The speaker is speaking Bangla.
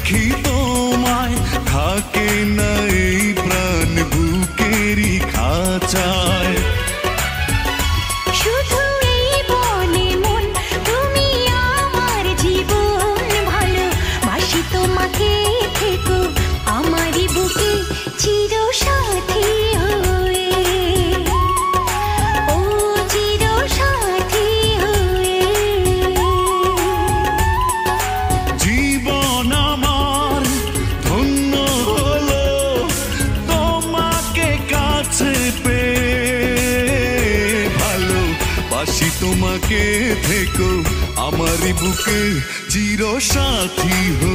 দেখি তোমায় থাকে না এই প্রাণ বুকেরই খাঁচায়। শুধু এই বলে মন তুমি আমার জীবন, ভালোবাসি তোমাকে, থেকো আমারই বুকে চির সাথী হয়ে, ও চির সাথী হয়ে। জীবন আমার ধন্য হলো তোমাকে কাছে পেয়ে, ভালোবাসি তোমাকে, থেকো আমারই বুকে চির সাথী হয়ে।